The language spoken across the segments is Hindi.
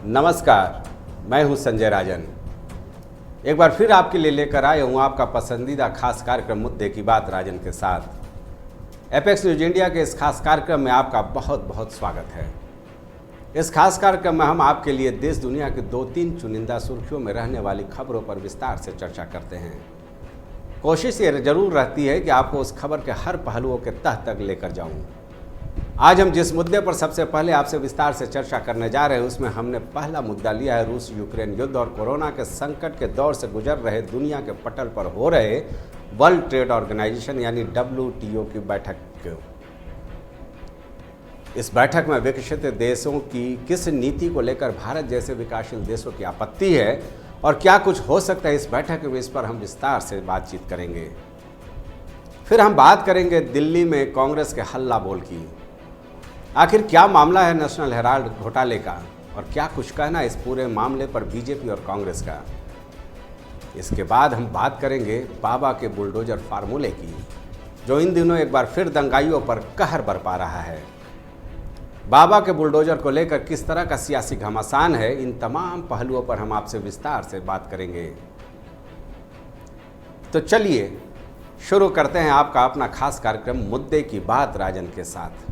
नमस्कार, मैं हूं संजय राजन। एक बार फिर आपके लिए लेकर आया हूं आपका पसंदीदा खास कार्यक्रम मुद्दे की बात राजन के साथ। एपेक्स न्यूज इंडिया के इस खास कार्यक्रम में आपका बहुत बहुत स्वागत है। इस खास कार्यक्रम में हम आपके लिए देश दुनिया की 2-3 चुनिंदा सुर्खियों में रहने वाली खबरों पर विस्तार से चर्चा करते हैं। कोशिश ये जरूर रहती है कि आपको उस खबर के हर पहलुओं के तह तक लेकर जाऊं। आज हम जिस मुद्दे पर सबसे पहले आपसे विस्तार से चर्चा करने जा रहे हैं उसमें हमने पहला मुद्दा लिया है रूस यूक्रेन युद्ध और कोरोना के संकट के दौर से गुजर रहे दुनिया के पटल पर हो रहे वर्ल्ड ट्रेड ऑर्गेनाइजेशन यानी WTO की बैठक को। इस बैठक में विकसित देशों की किस नीति को लेकर भारत जैसे विकासशील देशों की आपत्ति है और क्या कुछ हो सकता है इस बैठक में, इस पर हम विस्तार से बातचीत करेंगे। फिर हम बात करेंगे दिल्ली में कांग्रेस के हल्ला बोल की। आखिर क्या मामला है नेशनल हेराल्ड घोटाले का और क्या कुछ कहना इस पूरे मामले पर बीजेपी और कांग्रेस का। इसके बाद हम बात करेंगे बाबा के बुलडोजर फार्मूले की, जो इन दिनों एक बार फिर दंगाइयों पर कहर बरपा रहा है। बाबा के बुलडोजर को लेकर किस तरह का सियासी घमासान है, इन तमाम पहलुओं पर हम आपसे विस्तार से बात करेंगे। तो चलिए शुरू करते हैं आपका अपना खास कार्यक्रम मुद्दे की बात राजन के साथ।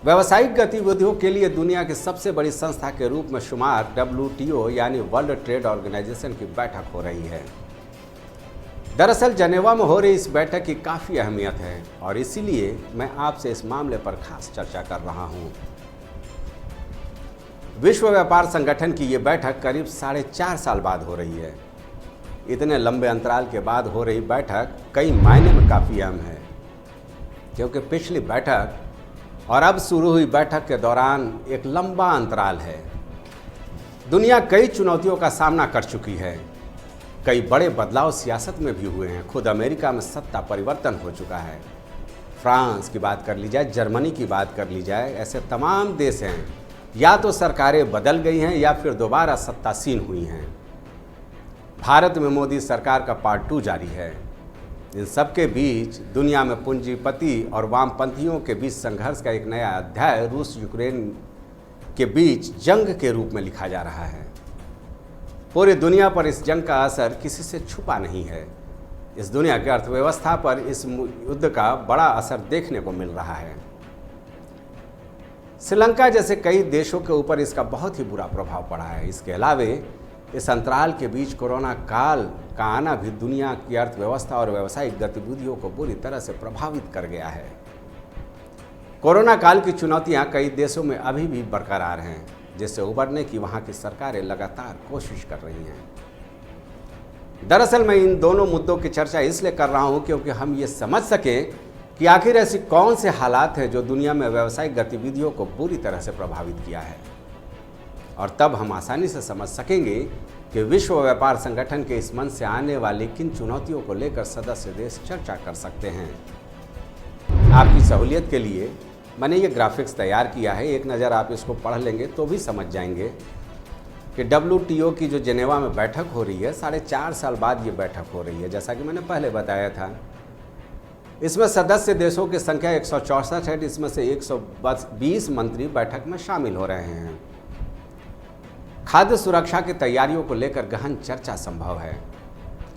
व्यावसायिक गतिविधियों के लिए दुनिया की सबसे बड़ी संस्था के रूप में शुमार WTO यानी वर्ल्ड ट्रेड ऑर्गेनाइजेशन की बैठक हो रही है। दरअसल जनेवा में हो रही इस बैठक की काफ़ी अहमियत है और इसीलिए मैं आपसे इस मामले पर खास चर्चा कर रहा हूं। विश्व व्यापार संगठन की ये बैठक करीब 4.5 साल बाद हो रही है। इतने लंबे अंतराल के बाद हो रही बैठक कई मायने में काफ़ी अहम है, क्योंकि पिछली बैठक और अब शुरू हुई बैठक के दौरान एक लंबा अंतराल है। दुनिया कई चुनौतियों का सामना कर चुकी है। कई बड़े बदलाव सियासत में भी हुए हैं। खुद अमेरिका में सत्ता परिवर्तन हो चुका है। फ्रांस की बात कर ली जाए, जर्मनी की बात कर ली जाए, ऐसे तमाम देश हैं या तो सरकारें बदल गई हैं या फिर दोबारा सत्तासीन हुई हैं। भारत में मोदी सरकार का पार्ट 2 जारी है। इन सबके बीच दुनिया में पूंजीपति और वामपंथियों के बीच संघर्ष का एक नया अध्याय रूस यूक्रेन के बीच जंग के रूप में लिखा जा रहा है। पूरी दुनिया पर इस जंग का असर किसी से छुपा नहीं है। इस दुनिया की अर्थव्यवस्था पर इस युद्ध का बड़ा असर देखने को मिल रहा है। श्रीलंका जैसे कई देशों के ऊपर इसका बहुत ही बुरा प्रभाव पड़ा है। इसके अलावे इस अंतराल के बीच कोरोना काल का आना भी दुनिया की अर्थव्यवस्था और व्यावसायिक गतिविधियों को बुरी तरह से प्रभावित कर गया है। कोरोना काल की चुनौतियां कई देशों में अभी भी बरकरार हैं, जिससे उबरने की वहां की सरकारें लगातार कोशिश कर रही हैं। दरअसल मैं इन दोनों मुद्दों की चर्चा इसलिए कर रहा हूं क्योंकि हम ये समझ सकें कि आखिर ऐसी कौन से हालात हैं जो दुनिया में व्यावसायिक गतिविधियों को बुरी तरह से प्रभावित किया है, और तब हम आसानी से समझ सकेंगे कि विश्व व्यापार संगठन के इस मंच से आने वाली किन चुनौतियों को लेकर सदस्य देश चर्चा कर सकते हैं। आपकी सहूलियत के लिए मैंने ये ग्राफिक्स तैयार किया है। एक नज़र आप इसको पढ़ लेंगे तो भी समझ जाएंगे कि WTO की जो जेनेवा में बैठक हो रही है, 4.5 साल बाद ये बैठक हो रही है। जैसा कि मैंने पहले बताया था, इसमें सदस्य देशों की संख्या 164 है। इसमें से 120 मंत्री बैठक में शामिल हो रहे हैं। खाद्य सुरक्षा की तैयारियों को लेकर गहन चर्चा संभव है,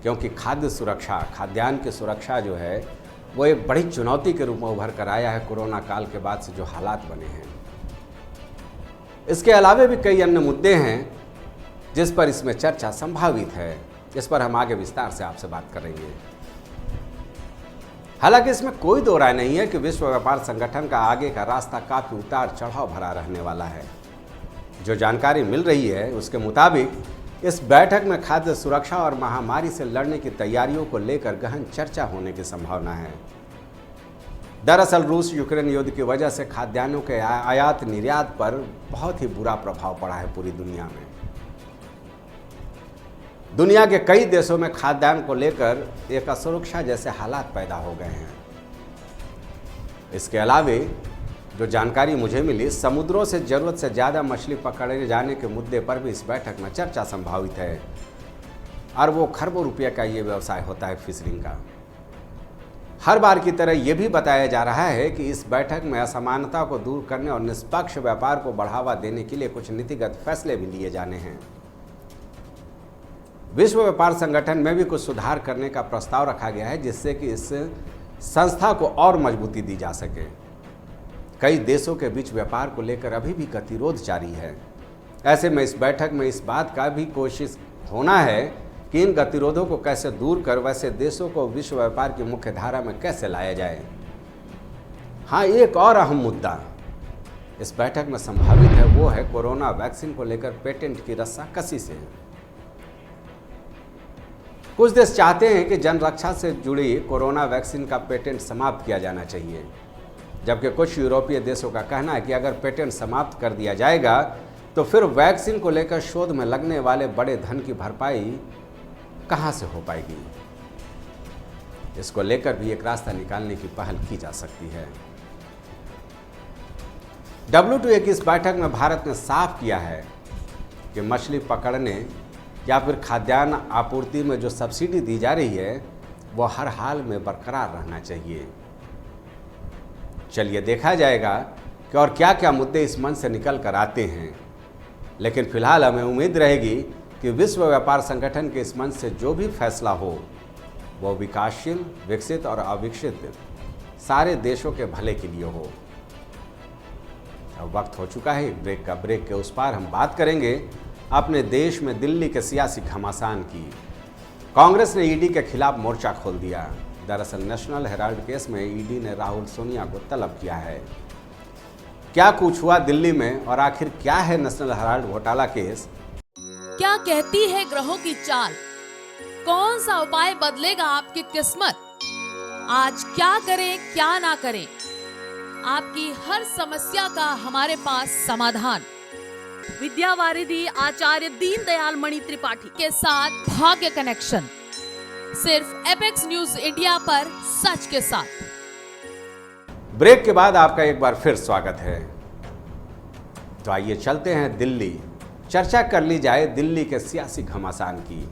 क्योंकि खाद्य सुरक्षा, खाद्यान्न की सुरक्षा जो है वो एक बड़ी चुनौती के रूप में उभर कर आया है कोरोना काल के बाद से जो हालात बने हैं। इसके अलावे भी कई अन्य मुद्दे हैं जिस पर इसमें चर्चा संभावित है। इस पर हम आगे विस्तार से आपसे बात करेंगे। हालांकि इसमें कोई दो राय नहीं है कि विश्व व्यापार संगठन का आगे का रास्ता काफ़ी उतार चढ़ाव भरा रहने वाला है। जो जानकारी मिल रही है उसके मुताबिक इस बैठक में खाद्य सुरक्षा और महामारी से लड़ने की तैयारियों को लेकर गहन चर्चा होने की संभावना है। दरअसल रूस यूक्रेन युद्ध की वजह से खाद्यान्नों के आयात निर्यात पर बहुत ही बुरा प्रभाव पड़ा है पूरी दुनिया में। दुनिया के कई देशों में खाद्यान्न को लेकर एक असुरक्षा जैसे हालात पैदा हो गए हैं। इसके अलावे जो जानकारी मुझे मिली, समुद्रों से ज़रूरत से ज़्यादा मछली पकड़े जाने के मुद्दे पर भी इस बैठक में चर्चा संभावित है। अरबों खरबों रुपये का ये व्यवसाय होता है फिशरिंग का। हर बार की तरह ये भी बताया जा रहा है कि इस बैठक में असमानता को दूर करने और निष्पक्ष व्यापार को बढ़ावा देने के लिए कुछ नीतिगत फैसले भी लिए जाने हैं। विश्व व्यापार संगठन में भी कुछ सुधार करने का प्रस्ताव रखा गया है, जिससे कि इस संस्था को और मजबूती दी जा सके। कई देशों के बीच व्यापार को लेकर अभी भी गतिरोध जारी है। ऐसे में इस बैठक में इस बात का भी कोशिश होना है कि इन गतिरोधों को कैसे दूर कर वैसे देशों को विश्व व्यापार की मुख्य धारा में कैसे लाया जाए। हाँ, एक और अहम मुद्दा इस बैठक में संभावित है, वो है कोरोना वैक्सीन को लेकर पेटेंट की रस्साकसी से। कुछ देश चाहते हैं कि जन रक्षा से जुड़ी कोरोना वैक्सीन का पेटेंट समाप्त किया जाना चाहिए, जबकि कुछ यूरोपीय देशों का कहना है कि अगर पेटेंट समाप्त कर दिया जाएगा तो फिर वैक्सीन को लेकर शोध में लगने वाले बड़े धन की भरपाई कहां से हो पाएगी। इसको लेकर भी एक रास्ता निकालने की पहल की जा सकती है। WTO की इस बैठक में भारत ने साफ किया है कि मछली पकड़ने या फिर खाद्यान्न आपूर्ति में जो सब्सिडी दी जा रही है वो हर हाल में बरकरार रहना चाहिए। चलिए देखा जाएगा कि और क्या क्या मुद्दे इस मंच से निकल कर आते हैं, लेकिन फिलहाल हमें उम्मीद रहेगी कि विश्व व्यापार संगठन के इस मंच से जो भी फैसला हो वो विकासशील, विकसित और अविकसित सारे देशों के भले के लिए हो। अब वक्त हो चुका है ब्रेक का। ब्रेक के उस पार हम बात करेंगे अपने देश में दिल्ली के सियासी घमासान की। कांग्रेस ने ईडी के खिलाफ मोर्चा खोल दिया। दरअसल नेशनल हेराल्ड केस में ईडी ने राहुल सोनिया को तलब किया है। क्या कुछ हुआ दिल्ली में और आखिर क्या है नेशनल हेराल्ड घोटाला केस? क्या कहती है ग्रहों की चाल? कौन सा उपाय बदलेगा आपकी किस्मत? आज क्या करें क्या ना करें, आपकी हर समस्या का हमारे पास समाधान। विद्यावारिधि आचार्य दीनदयाल मणि त्रिपाठी के साथ भाग्य कनेक्शन, सिर्फ एपेक्स न्यूज इंडिया पर सच के साथ। ब्रेक के बाद आपका एक बार फिर स्वागत है। तो आइए चलते हैं दिल्ली, चर्चा कर ली जाए दिल्ली के सियासी घमासान की।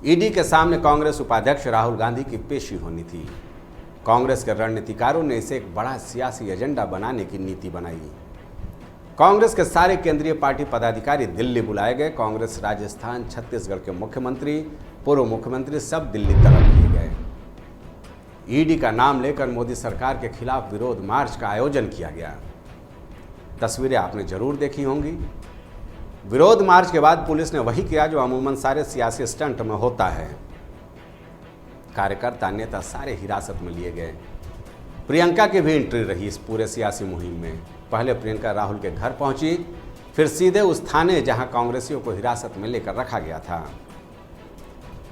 ईडी के सामने कांग्रेस उपाध्यक्ष राहुल गांधी की पेशी होनी थी। कांग्रेस के रणनीतिकारों ने इसे एक बड़ा सियासी एजेंडा बनाने की नीति बनाई। कांग्रेस के सारे केंद्रीय पार्टी पदाधिकारी दिल्ली बुलाए गए। कांग्रेस राजस्थान, छत्तीसगढ़ के मुख्यमंत्री, पूर्व मुख्यमंत्री सब दिल्ली तलब किए गए। ईडी का नाम लेकर मोदी सरकार के खिलाफ विरोध मार्च का आयोजन किया गया। तस्वीरें आपने जरूर देखी होंगी। विरोध मार्च के बाद पुलिस ने वही किया जो अमूमन सारे सियासी स्टंट में होता है। कार्यकर्ता, नेता सारे हिरासत में लिए गए। प्रियंका की भी एंट्री रही इस पूरे सियासी मुहिम में। पहले प्रियंका राहुल के घर पहुंची, फिर सीधे उस थाने जहां कांग्रेसियों को हिरासत में लेकर रखा गया था।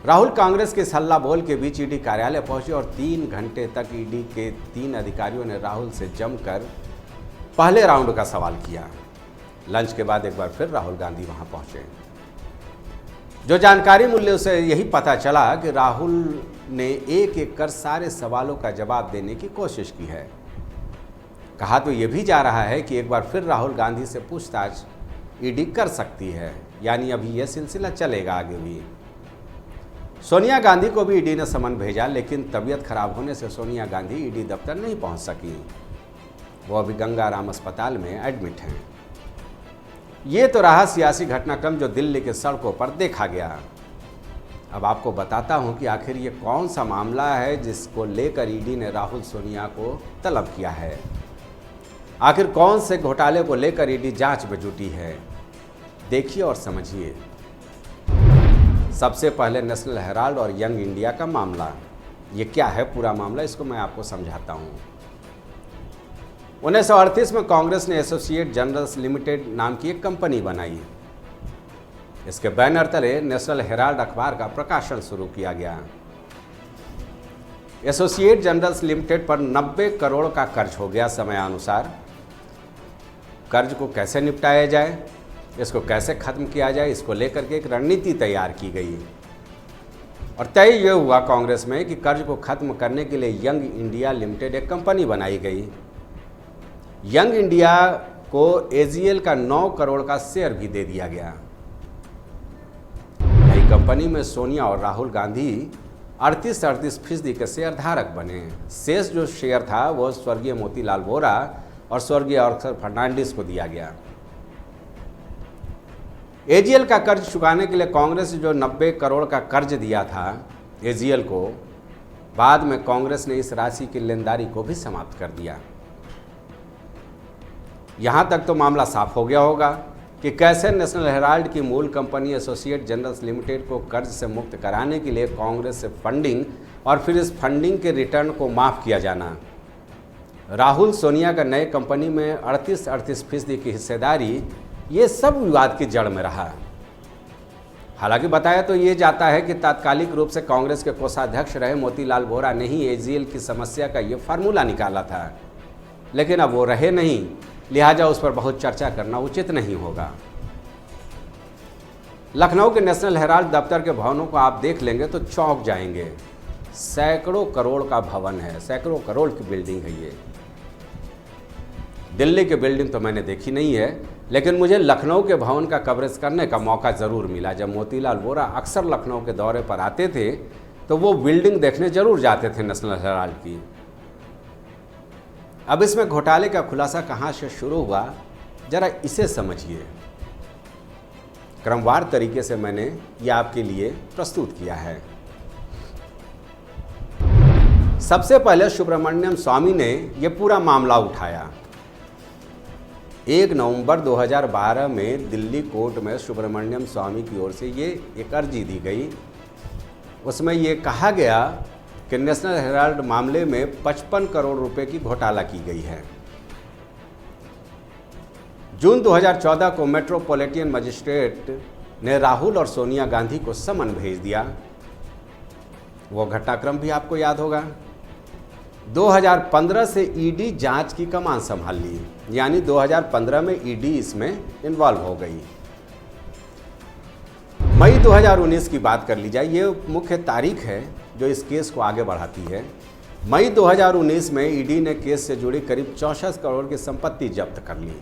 राहुल कांग्रेस के हल्ला बोल के बीच ईडी कार्यालय पहुंचे और 3 घंटे तक ईडी के 3 अधिकारियों ने राहुल से जमकर पहले राउंड का सवाल किया। लंच के बाद एक बार फिर राहुल गांधी वहां पहुंचे। जो जानकारी मिली उसे यही पता चला कि राहुल ने एक एक कर सारे सवालों का जवाब देने की कोशिश की है। कहा तो यह भी जा रहा है कि एक बार फिर राहुल गांधी से पूछताछ ईडी कर सकती है, यानी अभी यह सिलसिला चलेगा आगे भी। सोनिया गांधी को भी ईडी ने समन भेजा, लेकिन तबीयत खराब होने से सोनिया गांधी ईडी दफ्तर नहीं पहुंच सकी। वो अभी गंगाराम अस्पताल में एडमिट हैं। ये तो रहा सियासी घटनाक्रम जो दिल्ली के सड़कों पर देखा गया। अब आपको बताता हूं कि आखिर ये कौन सा मामला है जिसको लेकर ईडी ने राहुल सोनिया को तलब किया है। आखिर कौन से घोटाले को लेकर ईडी जांच में जुटी है, देखिए और समझिए। सबसे पहले नेशनल हेराल्ड और यंग इंडिया का मामला। ये क्या है पूरा मामला, इसको मैं आपको समझाता हूँ। 1938 में कांग्रेस ने एसोसिएट जर्नल्स लिमिटेड नाम की एक कंपनी बनाई। इसके बैनर तले नेशनल हेराल्ड अखबार का प्रकाशन शुरू किया गया। एसोसिएट जर्नल्स लिमिटेड पर 90 करोड़ का कर्ज हो गया समयानुसार। कर्ज को कैसे निपटाया जाए, इसको कैसे खत्म किया जाए, इसको लेकर के एक रणनीति तैयार की गई और तय यह हुआ कांग्रेस में कि कर्ज को खत्म करने के लिए यंग इंडिया लिमिटेड एक कंपनी बनाई गई। यंग इंडिया को एजीएल का 9 करोड़ का शेयर भी दे दिया गया। कंपनी में सोनिया और राहुल गांधी 38% के शेयर धारक बने। शेष जो शेयर था वो स्वर्गीय मोतीलाल वोरा और स्वर्गीय ऑर्थर फर्नांडिस को दिया गया। एजीएल का कर्ज चुकाने के लिए कांग्रेस ने जो 90 करोड़ का कर्ज दिया था एजीएल को, बाद में कांग्रेस ने इस राशि की लेनदारी को भी समाप्त कर दिया। यहां तक तो मामला साफ हो गया होगा कि कैसे नेशनल हेराल्ड की मूल कंपनी एसोसिएट जनरल्स लिमिटेड को कर्ज से मुक्त कराने के लिए कांग्रेस से फंडिंग और फिर इस फंडिंग के रिटर्न को माफ किया जाना, राहुल सोनिया का नए कंपनी में 38% की हिस्सेदारी, ये सब विवाद की जड़ में रहा। हालांकि बताया तो ये जाता है कि तात्कालिक रूप से कांग्रेस के कोषाध्यक्ष रहे मोतीलाल वोरा ने ही एजीएल की समस्या का ये फार्मूला निकाला था, लेकिन अब वो रहे नहीं, लिहाजा उस पर बहुत चर्चा करना उचित नहीं होगा। लखनऊ के नेशनल हेराल्ड दफ्तर के भवनों को आप देख लेंगे तो चौंक जाएंगे। सैकड़ों करोड़ का भवन है, सैकड़ों करोड़ की बिल्डिंग है ये। दिल्ली की बिल्डिंग तो मैंने देखी नहीं है, लेकिन मुझे लखनऊ के भवन का कवरेज करने का मौका ज़रूर मिला। जब मोतीलाल वोरा अक्सर लखनऊ के दौरे पर आते थे तो वो बिल्डिंग देखने जरूर जाते थे नेशनल हेराल्ड की। अब इसमें घोटाले का खुलासा कहाँ से शुरू हुआ, जरा इसे समझिए। क्रमवार तरीके से मैंने ये आपके लिए प्रस्तुत किया है। सबसे पहले सुब्रमण्यम स्वामी ने यह पूरा मामला उठाया। 1 नवंबर 2012 में दिल्ली कोर्ट में सुब्रमण्यम स्वामी की ओर से ये एक अर्जी दी गई। उसमें ये कहा गया कि नेशनल हेराल्ड मामले में 55 करोड़ रुपए की घोटाला की गई है। जून 2014 को मेट्रोपॉलिटन मजिस्ट्रेट ने राहुल और सोनिया गांधी को समन भेज दिया। वो घटनाक्रम भी आपको याद होगा। 2015 से ईडी जांच की कमान संभाल ली, यानी 2015 में ईडी इसमें इन्वॉल्व हो गई। मई 2019 की बात कर ली जाए, ये मुख्य तारीख है जो इस केस को आगे बढ़ाती है। मई 2019 में ईडी ने केस से जुड़ी करीब 64 करोड़ की संपत्ति जब्त कर ली।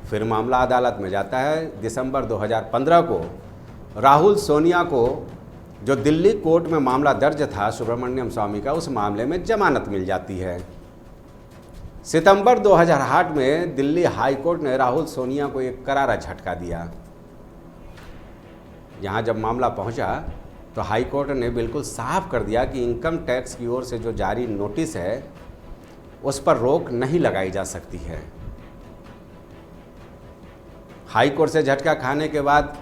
फिर मामला अदालत में जाता है। दिसंबर 2015 को राहुल सोनिया को, जो दिल्ली कोर्ट में मामला दर्ज था सुब्रमण्यम स्वामी का, उस मामले में जमानत मिल जाती है। सितंबर 2008 में दिल्ली हाई कोर्ट ने राहुल सोनिया को एक करारा झटका दिया। यहाँ जब मामला पहुँचा तो हाई कोर्ट ने बिल्कुल साफ कर दिया कि इनकम टैक्स की ओर से जो जारी नोटिस है उस पर रोक नहीं लगाई जा सकती है। हाई कोर्ट से झटका खाने के बाद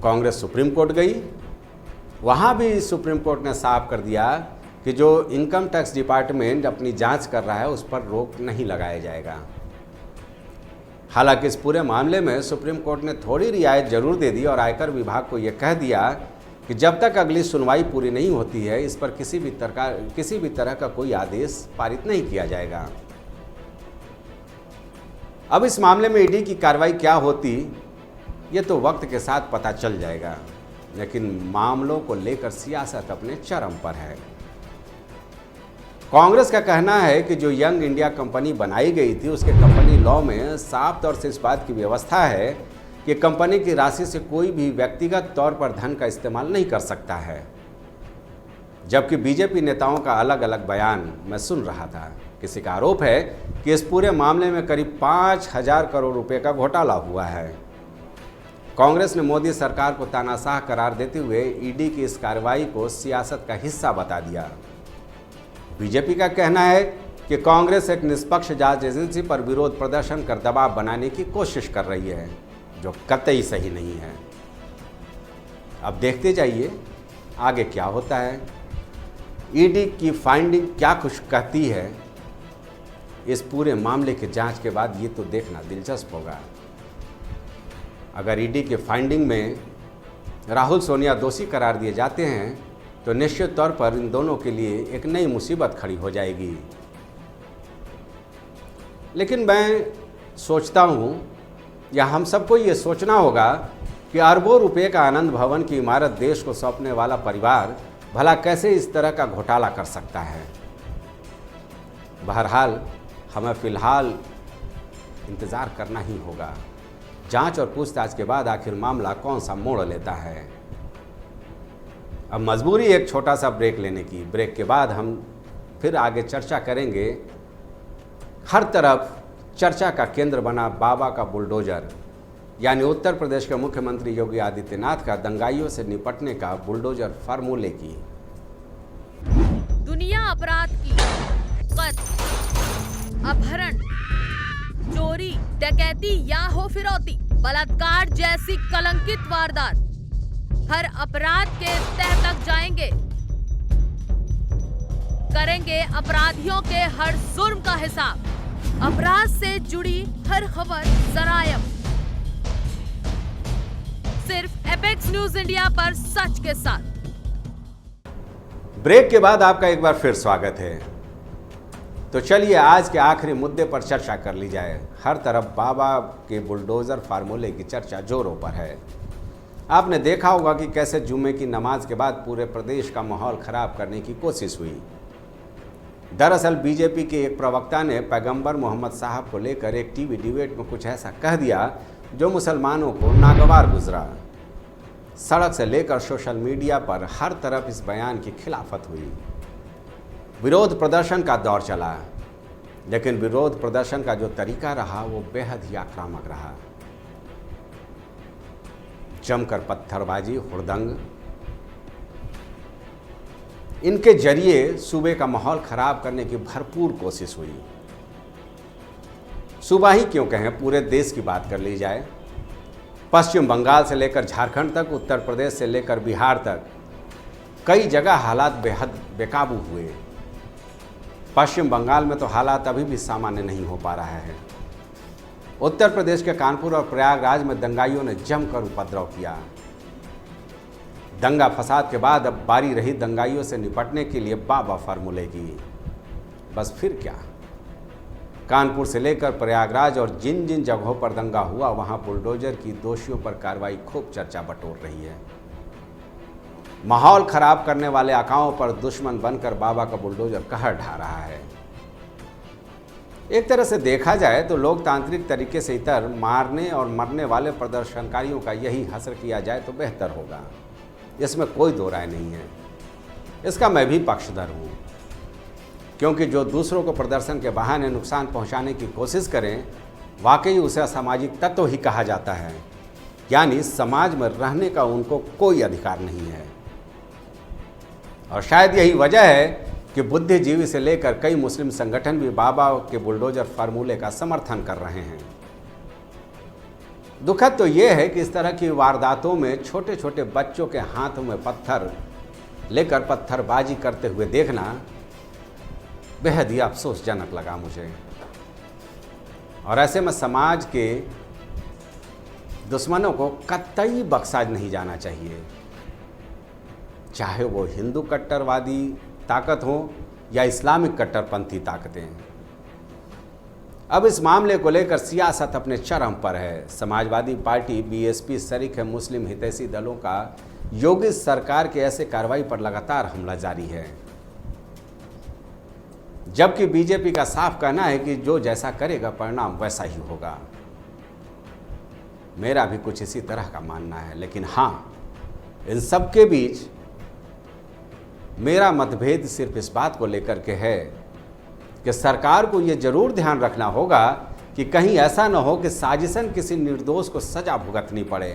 कांग्रेस सुप्रीम कोर्ट गई। वहाँ भी सुप्रीम कोर्ट ने साफ कर दिया कि जो इनकम टैक्स डिपार्टमेंट अपनी जांच कर रहा है उस पर रोक नहीं लगाया जाएगा। हालांकि इस पूरे मामले में सुप्रीम कोर्ट ने थोड़ी रियायत जरूर दे दी और आयकर विभाग को यह कह दिया कि जब तक अगली सुनवाई पूरी नहीं होती है इस पर किसी भी तरह का कोई आदेश पारित नहीं किया जाएगा। अब इस मामले में ईडी की कार्रवाई क्या होती ये तो वक्त के साथ पता चल जाएगा, लेकिन मामलों को लेकर सियासत अपने चरम पर है। कांग्रेस का कहना है कि जो यंग इंडिया कंपनी बनाई गई थी उसके कंपनी लॉ में साफ तौर से इस बात की व्यवस्था है कि कंपनी की राशि से कोई भी व्यक्तिगत तौर पर धन का इस्तेमाल नहीं कर सकता है। जबकि बीजेपी नेताओं का अलग अलग बयान मैं सुन रहा था। किसी का आरोप है कि इस पूरे मामले में करीब 5000 करोड़ रुपए का घोटाला हुआ है। कांग्रेस ने मोदी सरकार को तानाशाह करार देते हुए ईडी की इस कार्रवाई को सियासत का हिस्सा बता दिया। बीजेपी का कहना है कि कांग्रेस एक निष्पक्ष जांच एजेंसी पर विरोध प्रदर्शन कर दबाव बनाने की कोशिश कर रही है, जो कतई सही नहीं है। अब देखते जाइए आगे क्या होता है। ईडी की फाइंडिंग क्या कुछ कहती है, इस पूरे मामले के जांच के बाद ये तो देखना दिलचस्प होगा। अगर ईडी के फाइंडिंग में राहुल सोनिया दोषी करार दिए जाते हैं तो निश्चित तौर पर इन दोनों के लिए एक नई मुसीबत खड़ी हो जाएगी। लेकिन मैं सोचता हूँ या हम सबको ये सोचना होगा कि अरबों रुपए का आनंद भवन की इमारत देश को सौंपने वाला परिवार भला कैसे इस तरह का घोटाला कर सकता है। बहरहाल हमें फ़िलहाल इंतज़ार करना ही होगा। जांच और पूछताछ के बाद आखिर मामला कौन सा मोड़ लेता है। अब मजबूरी एक छोटा सा ब्रेक लेने की। ब्रेक के बाद हम फिर आगे चर्चा करेंगे। हर तरफ चर्चा का केंद्र बना बाबा का बुलडोजर, यानी उत्तर प्रदेश के मुख्यमंत्री योगी आदित्यनाथ का दंगाइयों से निपटने का बुलडोजर फार्मूले की। दुनिया अपराध की कत्ल, अपहरण, चोरी, डकैती या हो फिरौती, बलात्कार जैसी कलंकित वारदात, हर अपराध के तह तक जाएंगे, करेंगे अपराधियों के हर जुर्म का हिसाब। अपराध से जुड़ी हर खबर सरायम, सिर्फ एपेक्स न्यूज इंडिया पर सच के साथ। ब्रेक के बाद आपका एक बार फिर स्वागत है। तो चलिए आज के आखिरी मुद्दे पर चर्चा कर ली जाए। हर तरफ बाबा के बुलडोजर फार्मूले की चर्चा जोरों पर है। आपने देखा होगा कि कैसे जुम्मे की नमाज के बाद पूरे प्रदेश का माहौल खराब करने की कोशिश हुई। दरअसल बीजेपी के एक प्रवक्ता ने पैगंबर मोहम्मद साहब को लेकर एक टीवी डिबेट में कुछ ऐसा कह दिया जो मुसलमानों को नागवार गुजरा। सड़क से लेकर सोशल मीडिया पर हर तरफ इस बयान की खिलाफत हुई। विरोध प्रदर्शन का दौर चला, लेकिन विरोध प्रदर्शन का जो तरीका रहा वो बेहद ही आक्रामक रहा। जमकर पत्थरबाजी, हुड़दंग, इनके जरिए सूबे का माहौल खराब करने की भरपूर कोशिश हुई। सूबा ही क्यों कहें, पूरे देश की बात कर ली जाए। पश्चिम बंगाल से लेकर झारखंड तक, उत्तर प्रदेश से लेकर बिहार तक कई जगह हालात बेहद बेकाबू हुए। पश्चिम बंगाल में तो हालात अभी भी सामान्य नहीं हो पा रहा है। उत्तर प्रदेश के कानपुर और प्रयागराज में दंगाइयों ने जमकर उपद्रव किया। दंगा फसाद के बाद अब बारी रही दंगाइयों से निपटने के लिए बाबा फार्मूले की। बस फिर क्या, कानपुर से लेकर प्रयागराज और जिन जिन जगहों पर दंगा हुआ वहां बुलडोजर की दोषियों पर कार्रवाई खूब चर्चा बटोर रही है। माहौल खराब करने वाले आकाओं पर दुश्मन बनकर बाबा का बुलडोजर कहर ढा रहा है। एक तरह से देखा जाए तो लोकतांत्रिक तरीके से इतर मारने और मरने वाले प्रदर्शनकारियों का यही हश्र किया जाए तो बेहतर होगा। इसमें कोई दो राय नहीं है। इसका मैं भी पक्षधर हूँ, क्योंकि जो दूसरों को प्रदर्शन के बहाने नुकसान पहुंचाने की कोशिश करें, वाकई उसे असामाजिक तत्व ही कहा जाता है, यानी समाज में रहने का उनको कोई अधिकार नहीं है। और शायद यही वजह है कि बुद्धिजीवी से लेकर कई मुस्लिम संगठन भी बाबा के बुलडोजर फार्मूले का समर्थन कर रहे हैं। दुखद तो यह है कि इस तरह की वारदातों में छोटे छोटे बच्चों के हाथों में पत्थर लेकर पत्थरबाजी करते हुए देखना बेहद ही अफसोसजनक लगा मुझे। और ऐसे में समाज के दुश्मनों को कतई बख्शा नहीं जाना चाहिए, चाहे वो हिंदू कट्टरवादी ताकत हो या इस्लामिक कट्टरपंथी ताकतें। अब इस मामले को लेकर सियासत अपने चरम पर है। समाजवादी पार्टी बीएसपी सरीख मुस्लिम हितैषी दलों का योगी सरकार के ऐसे कार्रवाई पर लगातार हमला जारी है, जबकि बीजेपी का साफ कहना है कि जो जैसा करेगा परिणाम वैसा ही होगा। मेरा भी कुछ इसी तरह का मानना है, लेकिन हाँ, इन सब के बीच मेरा मतभेद सिर्फ इस बात को लेकर के है कि सरकार को ये जरूर ध्यान रखना होगा कि कहीं ऐसा न हो कि साजिशन किसी निर्दोष को सजा भुगतनी पड़े।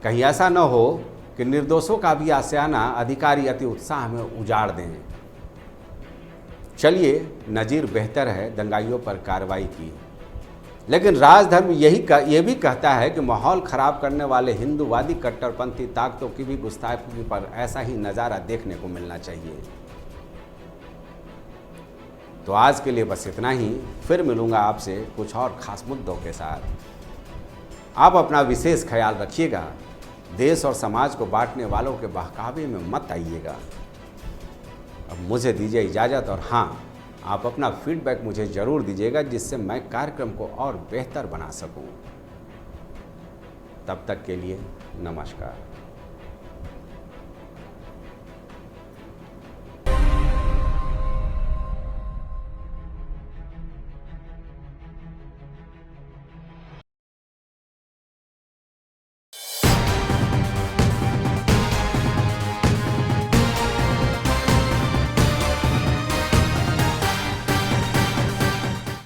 कहीं ऐसा न हो कि निर्दोषों का भी आशियाना अधिकारी अति उत्साह में उजाड़ दें। चलिए, नज़ीर बेहतर है दंगाइयों पर कार्रवाई की, लेकिन राजधर्म ये भी कहता है कि माहौल खराब करने वाले हिंदूवादी कट्टरपंथी ताकतों की भी गुस्ताखी पर ऐसा ही नज़ारा देखने को मिलना चाहिए। तो आज के लिए बस इतना ही। फिर मिलूंगा आपसे कुछ और खास मुद्दों के साथ। आप अपना विशेष ख्याल रखिएगा। देश और समाज को बांटने वालों के बहकावे में मत आइएगा। अब मुझे दीजिए इजाज़त, और हाँ, आप अपना फीडबैक मुझे ज़रूर दीजिएगा, जिससे मैं कार्यक्रम को और बेहतर बना सकूं। तब तक के लिए नमस्कार।